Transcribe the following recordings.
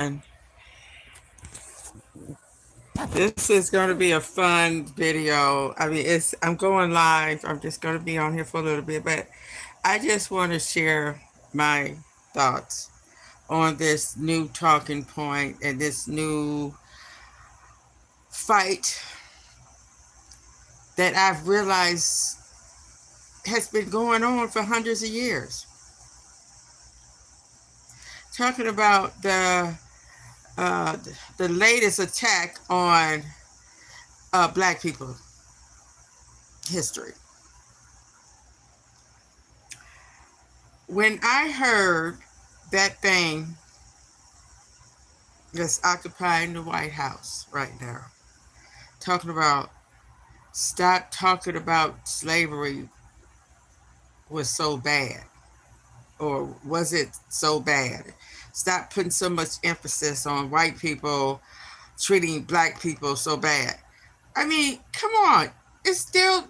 And this is going to be a fun video. I mean, I'm going live. I'm just going to be on here for a little bit, but I just want to share my thoughts on this new talking point and this new fight that I've realized has been going on for hundreds of years. Talking about uh, the latest attack on Black people history. When I heard that thing that's occupying the White House right now, talking about stop talking about slavery was so bad, or was it so bad? Stop putting so much emphasis on white people treating Black people so bad. I mean, come on. It's still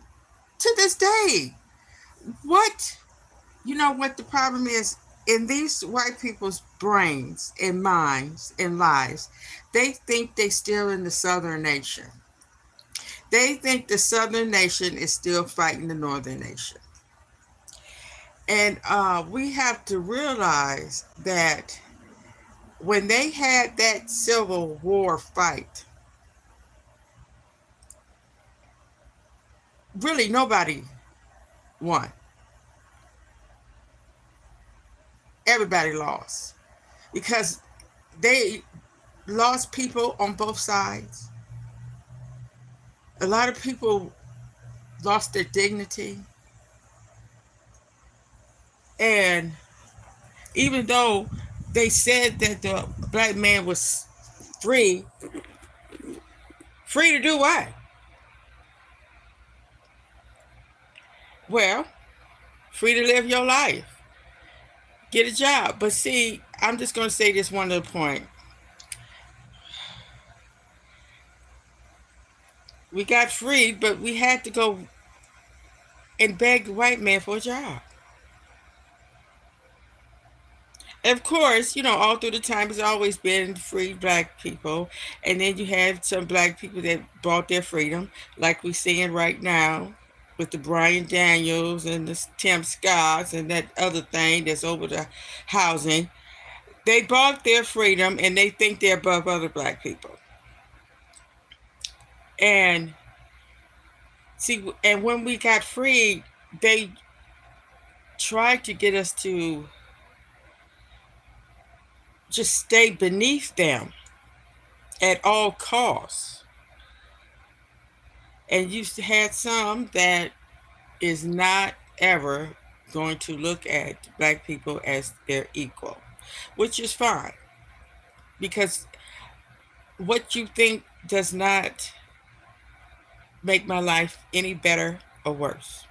to this day. What? You know what the problem is? In these white people's brains and minds and lives, they think they still in the Southern nation. They think the Southern nation is still fighting the Northern nation. And we have to realize that when they had that Civil War fight, really nobody won. Everybody lost because they lost people on both sides. A lot of people lost their dignity. And even though they said that the Black man was free, free to do what? Well, free to live your life, get a job. But see, I'm just going to say this one little point. We got freed, but we had to go and beg the white man for a job. And of course, you know, all through the time, it's always been free Black people. And then you have some Black people that bought their freedom, like we're seeing right now with the Brian Daniels and the Tim Scotts and that other thing that's over the housing. They bought their freedom and they think they're above other Black people. And see, and when we got free, they tried to get us to just stay beneath them at all costs. And you had some that is not ever going to look at Black people as their equal, which is fine, because what you think does not make my life any better or worse.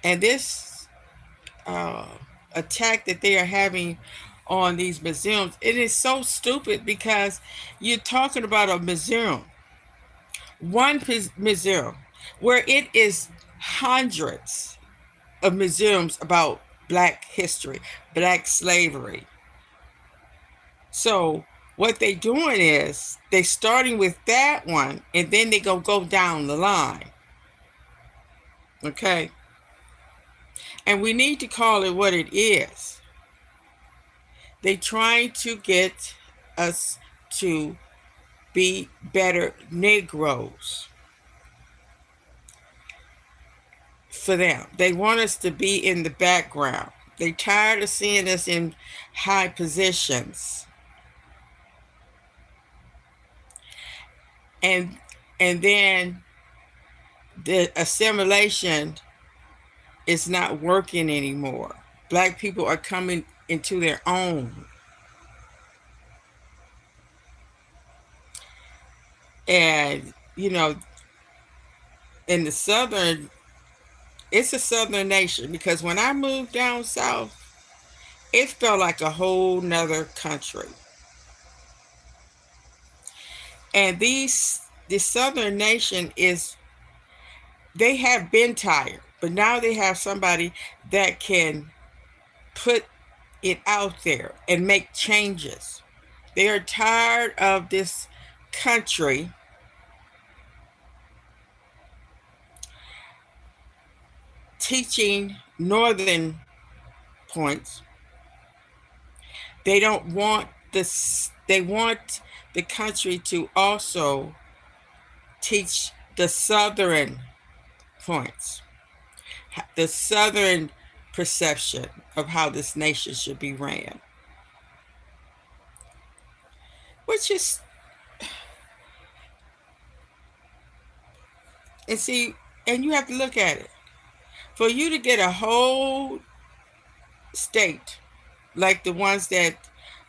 And this attack that they are having on these museums, it is so stupid because you're talking about a museum, one museum, where it is hundreds of museums about Black history, Black slavery. So what they doing is they starting with that one and then they go down the line. Okay? And we need to call it what it is. They trying to get us to be better Negroes for them. They want us to be in the background. They tired of seeing us in high positions. And then the assimilation is not working anymore. Black people are coming into their own. And, you know, in the Southern, it's a Southern nation, because when I moved down South, it felt like a whole nother country. And the Southern nation is, they have been tired, but now they have somebody that can put it out there and make changes. They are tired of this country teaching northern points. They don't want this, they want the country to also teach the southern points, the southern perception of how this nation should be ran, which is, and see, and you have to look at it. For you to get a whole state like the ones that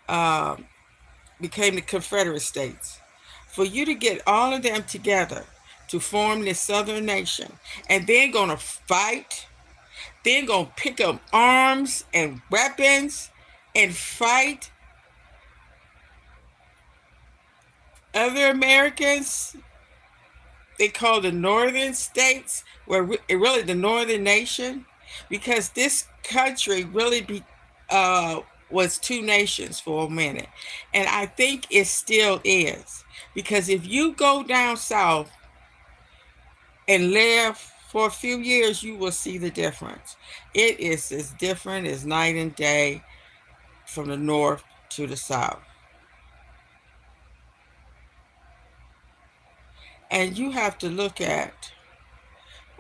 um, became the Confederate States, for you to get all of them together to form this southern nation, and then gonna fight, then gonna pick up arms and weapons and fight other Americans they call the northern states, where really the northern nation, because this country really uh, was two nations for a minute, and I think it still is. Because if you go down south and live for a few years, you will see the difference. It is as different as night and day from the north to the south. And you have to look at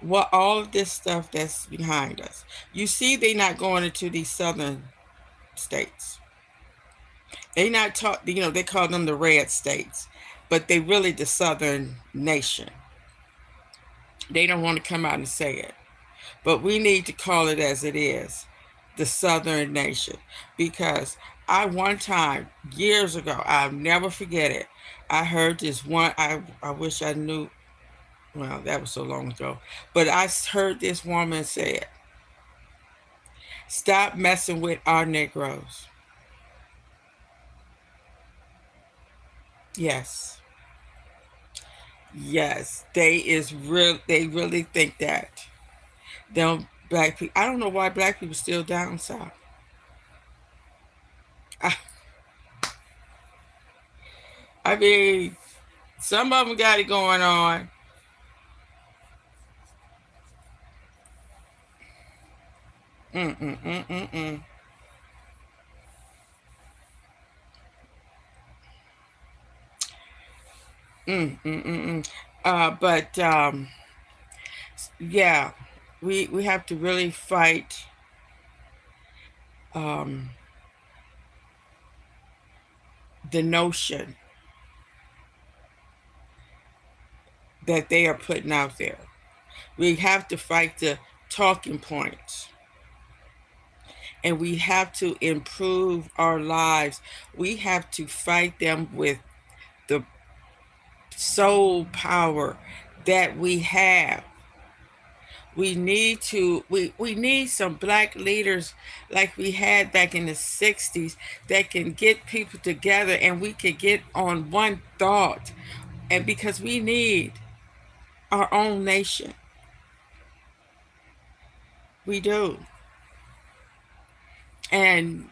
what all of this stuff that's behind us. You see, they're not going into these southern states. They not talk. They call them the red states, but they really the southern nation. They don't want to come out and say it, but we need to call it as it is, the southern nation. Because I one time years ago, I'll never forget it. I heard this one. I wish I knew. Well, that was so long ago, but I heard this woman say it. Stop messing with our Negroes. Yes. Yes. They really think that. Them black people, I don't know why black people still down south. I, I mean, some of them got it going on. Mm mm mm mm mm. Mm mm mm mm. But yeah, we have to really fight um the notion that they are putting out there. We have to fight the talking points, and we have to improve our lives. We have to fight them with the soul power that we have. We need some black leaders like we had back in the 60s that can get people together and we can get on one thought. And because we need our own nation. We do. And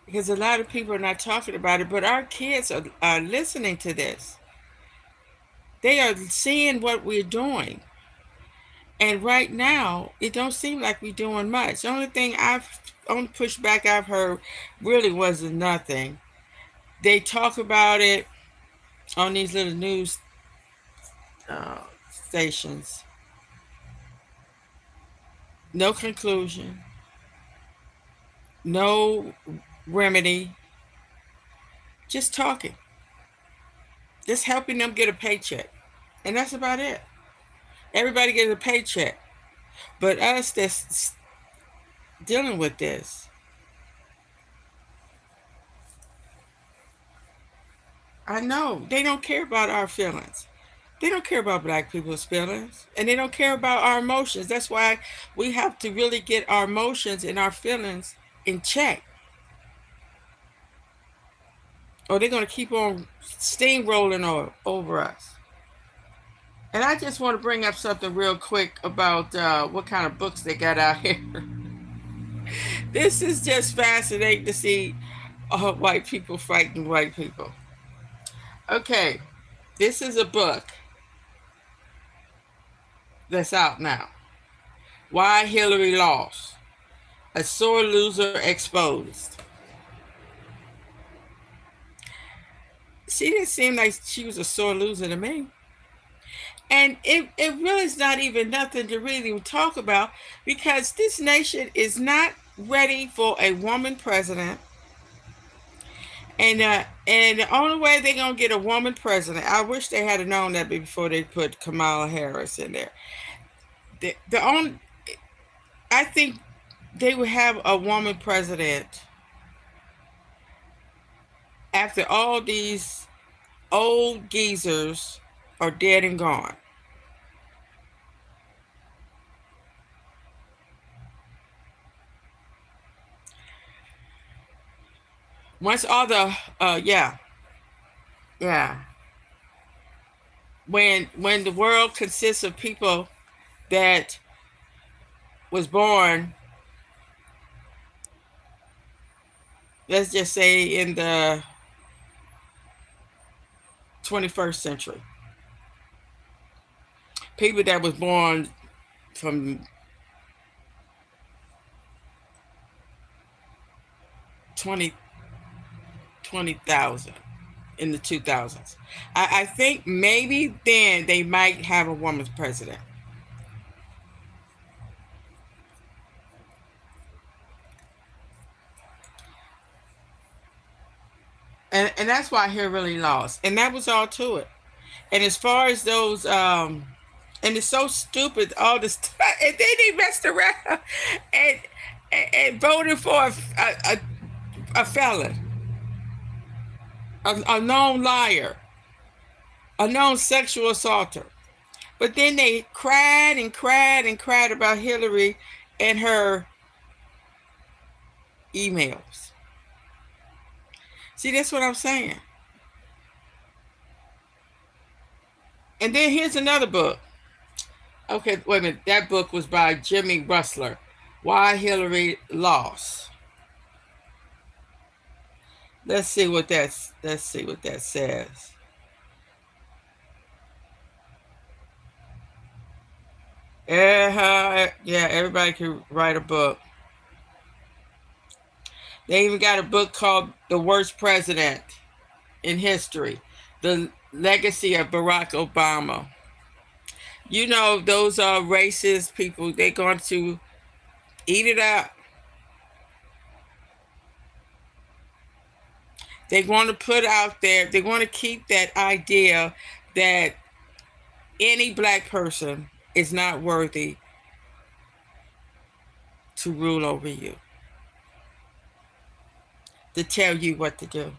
because a lot of people are not talking about it, but our kids are listening to this. They are seeing what we're doing. And right now, it don't seem like we're doing much. The only pushback I've heard really wasn't nothing. They talk about it on these little news stations. No conclusion, no remedy, just talking, just helping them get a paycheck. And that's about it. Everybody gets a paycheck. But us that's dealing with this, I know they don't care about our feelings. They don't care about black people's feelings. And they don't care about our emotions. That's why we have to really get our emotions and our feelings in check. Or they're going to keep on steamrolling over us. And I just want to bring up something real quick about what kind of books they got out here. This is just fascinating to see white people fighting white people. Okay, this is a book that's out now. Why Hillary Lost. A sore loser exposed. She didn't seem like she was a sore loser to me. And it really is not even nothing to really talk about because this nation is not ready for a woman president. And the only way they're gonna get a woman president, I wish they had known that before they put Kamala Harris in there. The only I think they would have a woman president after all these old geezers are dead and gone. Once all the yeah, yeah, when the world consists of people that was born, let's just say in the 21st century, people that was born from 20 20,000 in the 2000s. I think maybe then they might have a woman's president. And that's why he really lost. And that was all to it. And as far as those, and it's so stupid, all this, and then they messed around and, and voted for a felon, a known liar, a known sexual assaulter. But then they cried and cried and cried about Hillary and her emails. See, that's what I'm saying. And then here's another book. Okay, wait a minute. That book was by Jimmy Rustler. Why Hillary Lost. Let's see what that says. Yeah, everybody can write a book. They even got a book called The Worst President in History. The Legacy of Barack Obama. You know, those are racist people. They're going to eat it up. They want to put out there, they want to keep that idea that any black person is not worthy to rule over you, to tell you what to do.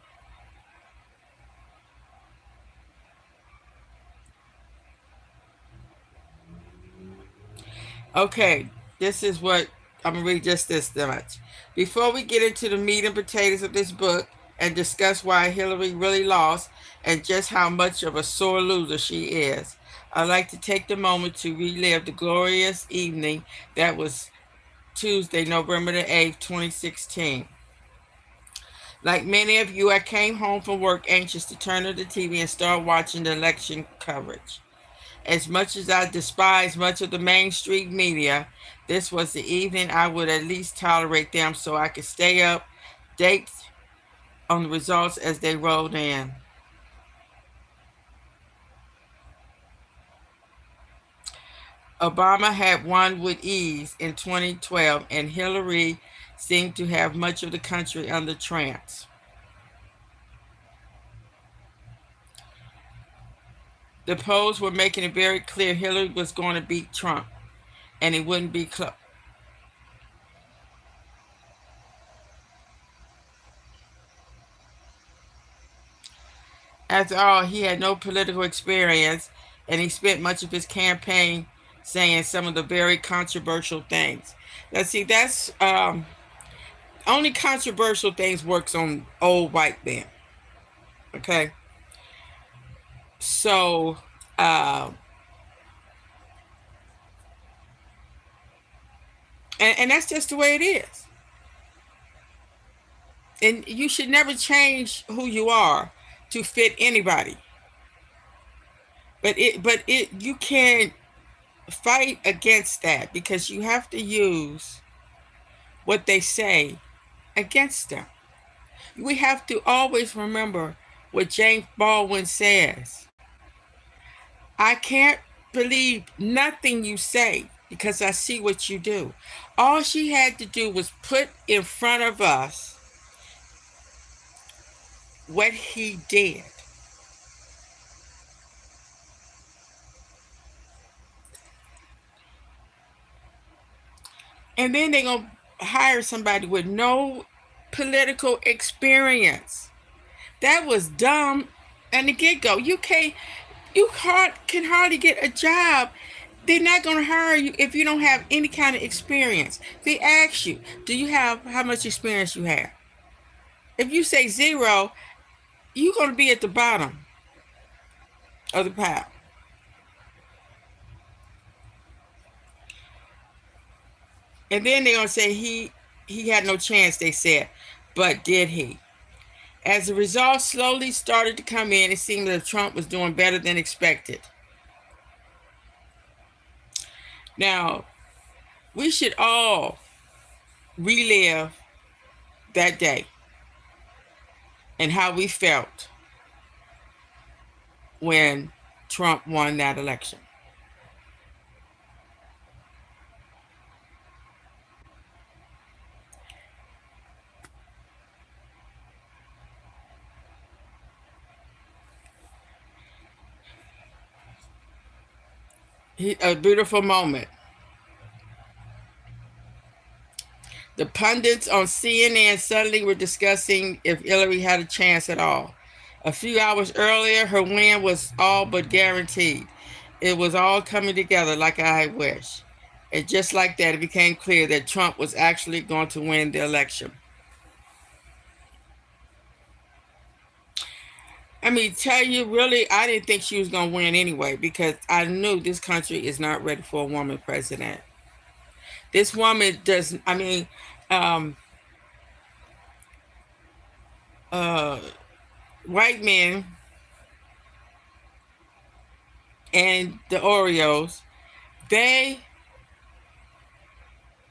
Okay, this is what I'm going to read just this much. Before we get into the meat and potatoes of this book and discuss why Hillary really lost and just how much of a sore loser she is, I'd like to take the moment to relive the glorious evening that was Tuesday, November the 8th, 2016. Like many of you, I came home from work anxious to turn on the TV and start watching the election coverage. As much as I despise much of the mainstream media, this was the evening I would at least tolerate them so I could stay up, date on the results as they rolled in. Obama had won with ease in 2012, and Hillary seemed to have much of the country under trance. The polls were making it very clear Hillary was going to beat Trump, and it wouldn't be close. After all, he had no political experience, and he spent much of his campaign saying some of the very controversial things. Now, see, that's only controversial things works on old white men. Okay, so And that's just the way it is. And you should never change who you are to fit anybody. But you can't fight against that because you have to use what they say against them. We have to always remember what James Baldwin says. I can't believe nothing you say because I see what you do. All she had to do was put in front of us what he did. And then they're going to hire somebody with no political experience. That was dumb in the get-go. Can hardly get a job. They're not going to hire you if you don't have any kind of experience. They ask you, do you have how much experience you have? If you say zero, you're going to be at the bottom of the pile. And then they're going to say he had no chance, they said. But did he? As the results slowly started to come in, it seemed that Trump was doing better than expected. Now, we should all relive that day and how we felt when Trump won that election. A beautiful moment. The pundits on CNN suddenly were discussing if Hillary had a chance at all. A few hours earlier, her win was all but guaranteed. It was all coming together like I wish. And just like that, it became clear that Trump was actually going to win the election. I mean, tell you really, I didn't think she was going to win anyway because I knew this country is not ready for a woman president. This woman does, I mean, um, uh, white men and the Oreos, they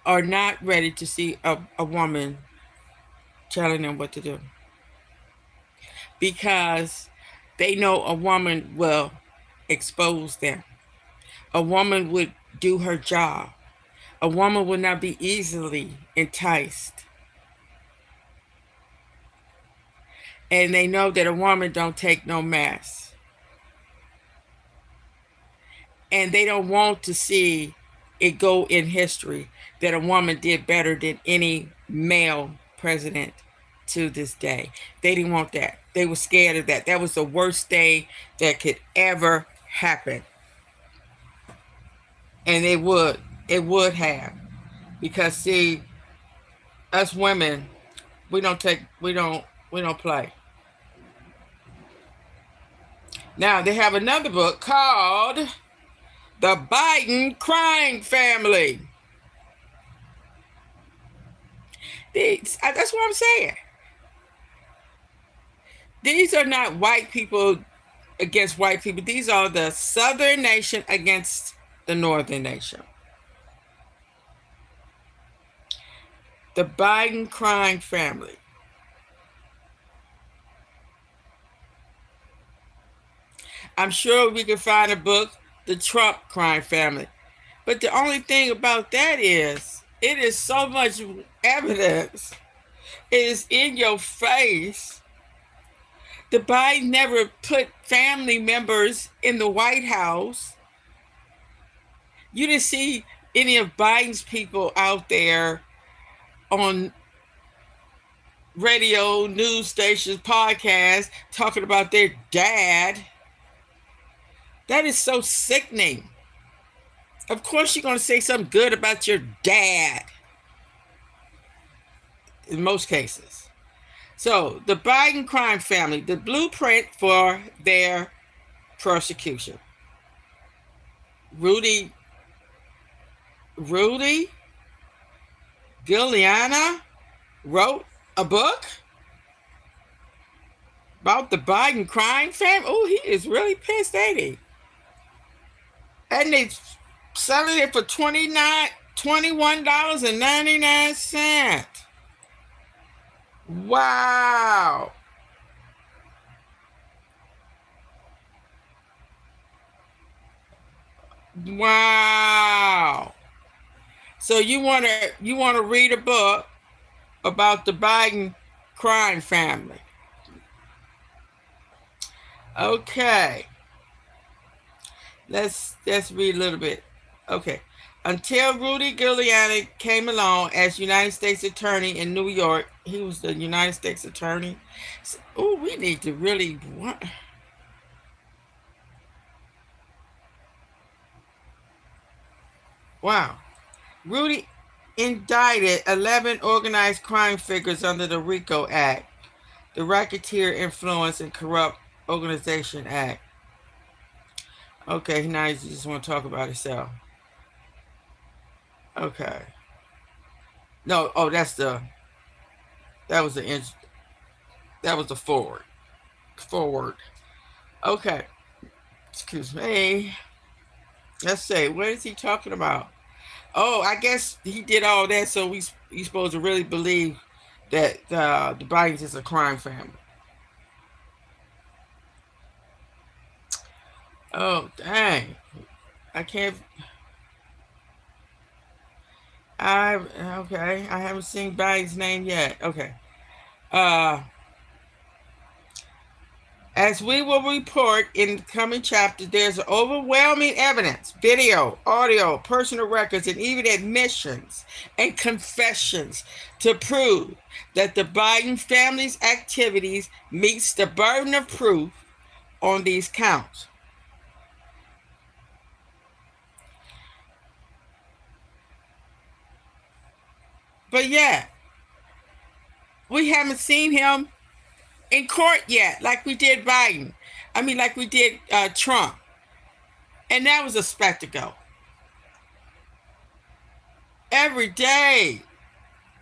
are not ready to see a woman telling them what to do because they know a woman will expose them. A woman would do her job. A woman would not be easily enticed. And they know that a woman don't take no mess. And they don't want to see it go in history that a woman did better than any male president to this day. They didn't want that. They were scared of that. That was the worst thing that could ever happen. And it would have. Because see, us women, we don't play. Now they have another book called The Biden Crime Family. That's what I'm saying. These are not white people against white people. These are the Southern nation against the Northern nation. The Biden crime family. I'm sure we can find a book, The Trump crime family. But the only thing about that is, it is so much evidence. It is in your face. The Biden never put family members in the White House. You didn't see any of Biden's people out there on radio, news stations, podcasts, talking about their dad. That is so sickening. Of course you're going to say something good about your dad. In most cases. So, the Biden crime family, the blueprint for their persecution. Rudy Giuliana wrote a book about the Biden crime family. Oh, he is really pissed, ain't he? And they selling it for $21.99. Wow. Wow. So you wanna read a book about the Biden crime family. Okay. Let's read a little bit. Okay. Until Rudy Giuliani came along as United States Attorney in New York, he was the United States Attorney. So, oh, we need to really. Wow. Rudy indicted 11 organized crime figures under the RICO Act, the Racketeer Influence and Corrupt Organization Act. Okay, now you just want to talk about himself. Okay. No, oh, that was the that was the forward. Forward. Okay. Excuse me. Let's see. What is he talking about? Oh, I guess he did all that so we supposed to really believe that the Bidens is a crime family. Oh, dang. I can't. I okay. I haven't seen Biden's name yet. Okay. Uh, as we will report in the coming chapters, there's overwhelming evidence, video, audio, personal records, and even admissions and confessions to prove that the Biden family's activities meets the burden of proof on these counts. But yeah, we haven't seen him in court yet, like we did Biden. I mean, like we did Trump. And that was a spectacle. Every day,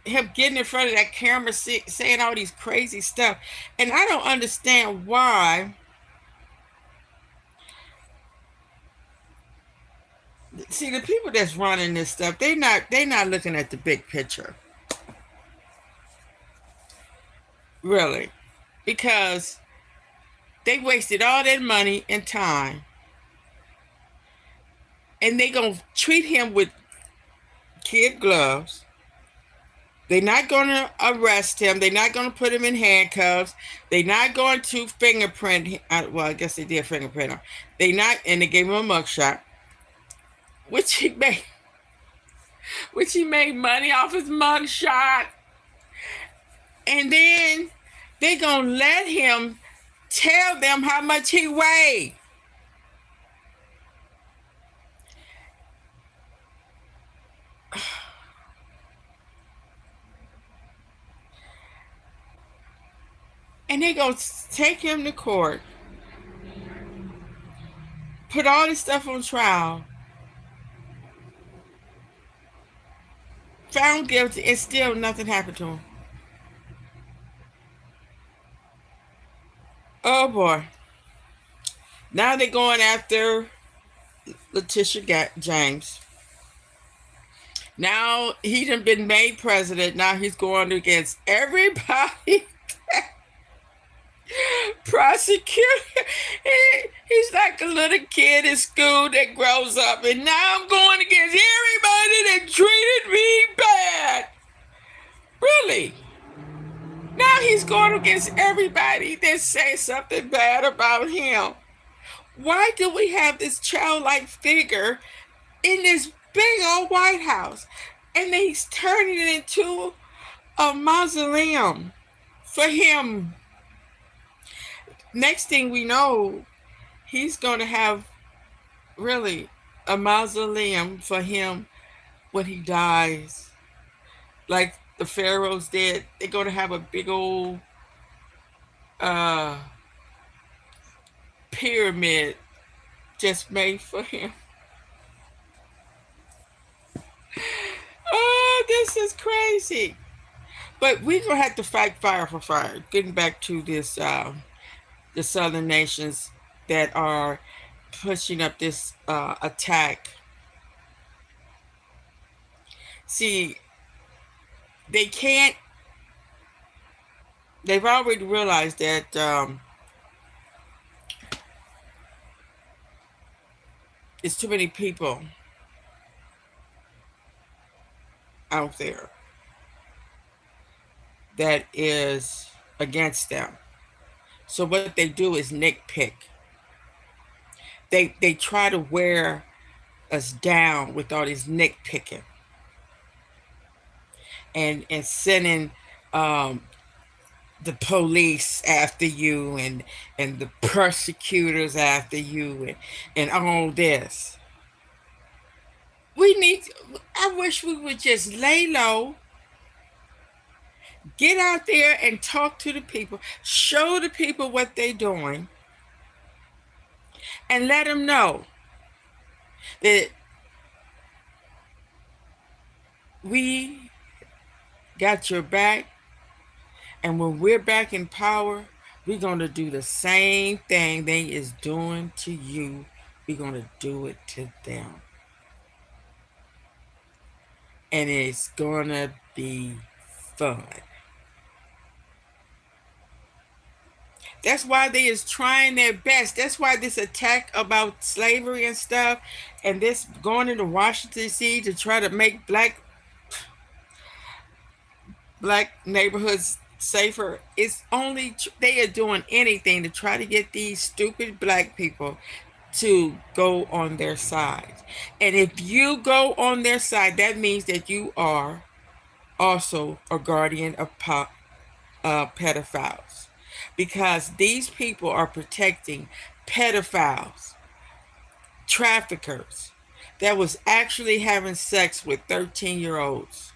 him getting in front of that camera saying all these crazy stuff. And I don't understand why. See, the people that's running this stuff, they not looking at the big picture. Really. Because they wasted all that money and time. And they gonna treat him with kid gloves. They're not going to arrest him. They're not going to put him in handcuffs. They're not going to fingerprint him. Well, I guess they did fingerprint him. They not, and they gave him a mugshot, which he made, which he made money off his mugshot. And then they gonna let him tell them how much he weighed. And they gonna take him to court, put all this stuff on trial, found guilty, and still nothing happened to him. Oh boy. Now they're going after Letitia James. Now he done been made president. Now he's going against everybody. Prosecutor. He's like a little kid in school that grows up, and now I'm going against everybody that treated me bad. Really? Now he's going against everybody that says something bad about him. Why do we have this childlike figure in this big old White House? And he's turning it into a mausoleum for him. Next thing we know, he's going to have really a mausoleum for him when he dies. Like the pharaohs did. They're going to have a big old uh, pyramid just made for him. Oh, this is crazy. But we're gonna have to fight fire for fire. Getting back to this, the southern nations that are pushing up this attack. See, they can't. They've already realized that it's too many people out there that is against them. So what they do is nitpick. They try to wear us down with all this nitpicking and sending um, the police after you and the persecutors after you and all this. We need. I wish we would just lay low, get out there and talk to the people, show the people what they're doing, and let them know that we got your back. And when we're back in power, we're going to do the same thing they is doing to you. We're going to do it to them. And it's going to be fun. That's why they is trying their best. That's why this attack about slavery and stuff, and this going into Washington D.C. to try to make black neighborhoods safer. It's only they are doing anything to try to get these stupid black people to go on their side. And if you go on their side, that means that you are also a guardian of pedophiles, because these people are protecting pedophiles, traffickers that was actually having sex with 13-year-olds,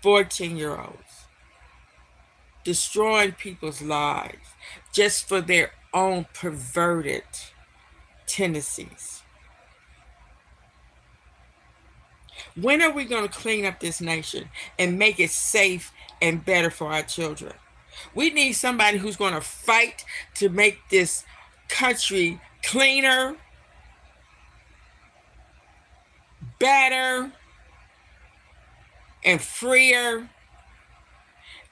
14-year-olds, destroying people's lives just for their own perverted tendencies. When are we going to clean up this nation and make it safe and better for our children? We need somebody who's going to fight to make this country cleaner, better, and freer,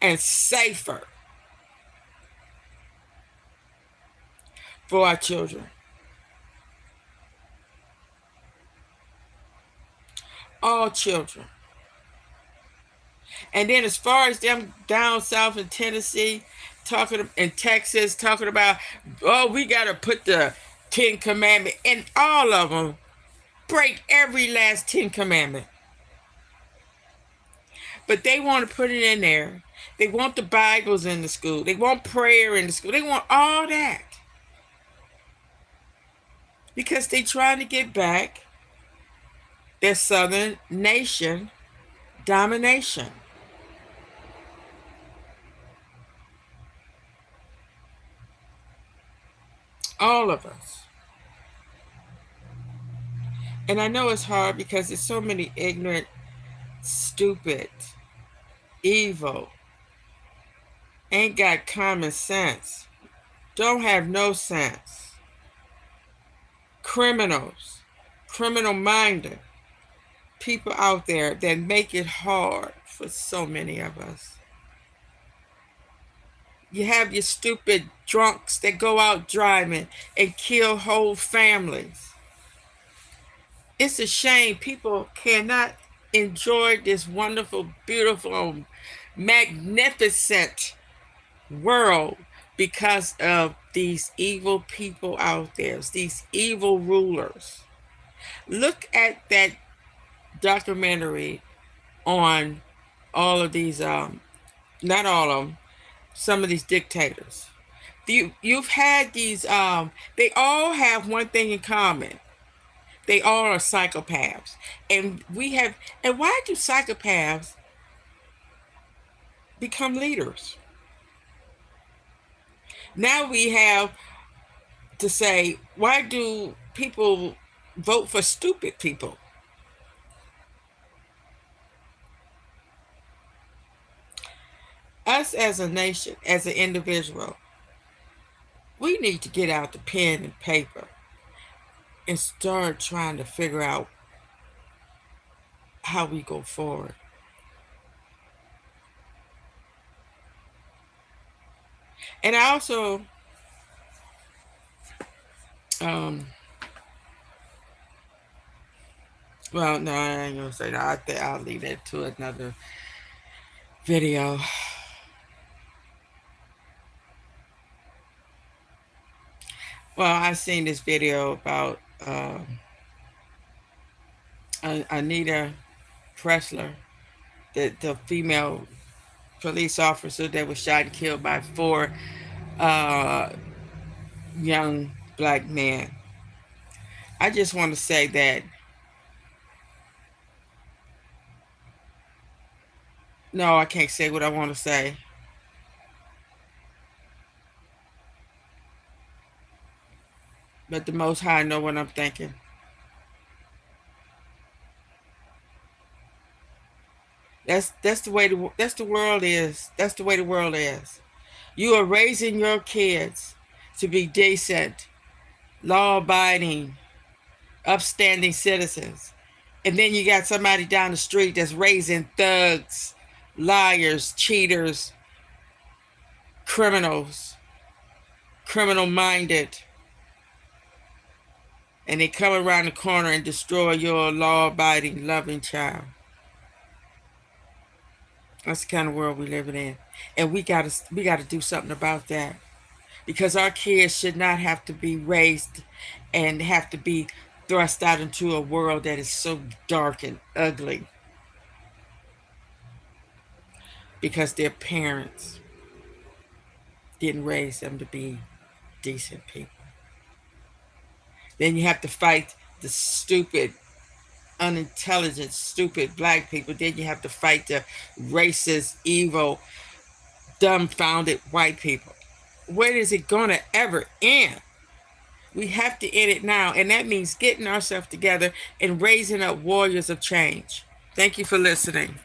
and safer for our children. All children. And then as far as them down south in Tennessee, in Texas, talking about, oh, we got to put the 10 Commandments, and all of them break every last 10 Commandment. But they want to put it in there. They want the Bibles in the school. They want prayer in the school. They want all that. Because they're trying to get back their southern nation domination. All of us. And I know it's hard because there's so many ignorant, stupid, evil, ain't got common sense, don't have no sense, criminals, criminal-minded people out there that make it hard for so many of us. You have your stupid drunks that go out driving and kill whole families. It's a shame people cannot enjoy this wonderful, beautiful, magnificent world because of these evil people out there, these evil rulers. Look at that documentary on all of these, not all of them, some of these dictators. You've had these, they all have one thing in common. They all are psychopaths. And why do psychopaths become leaders? Now we have to say, why do people vote for stupid people? us as a nation, as an individual, we need to get out the pen and paper and start trying to figure out how we go forward. And I also, um, well, no, I ain't gonna say that. I think I'll leave that to another video. Well, I seen this video about Anita Pressler, the female police officer that was shot and killed by four uh, young black men. I just want to say that no, I can't say what I want to say. But the Most High know what I'm thinking. That's the way that's the world is. That's the way the world is. You are raising your kids to be decent, law-abiding, upstanding citizens, and then you got somebody down the street that's raising thugs, liars, cheaters, criminals, criminal-minded, and they come around the corner and destroy your law-abiding, loving child. That's the kind of world we're living in, and we gotta do something about that, because our kids should not have to be raised and have to be thrust out into a world that is so dark and ugly because their parents didn't raise them to be decent people. Then you have to fight the stupid, unintelligent, stupid black people. Then you have to fight the racist, evil, dumbfounded white people. Where is it going to ever end? We have to end it now, and that means getting ourselves together and raising up warriors of change. Thank you for listening.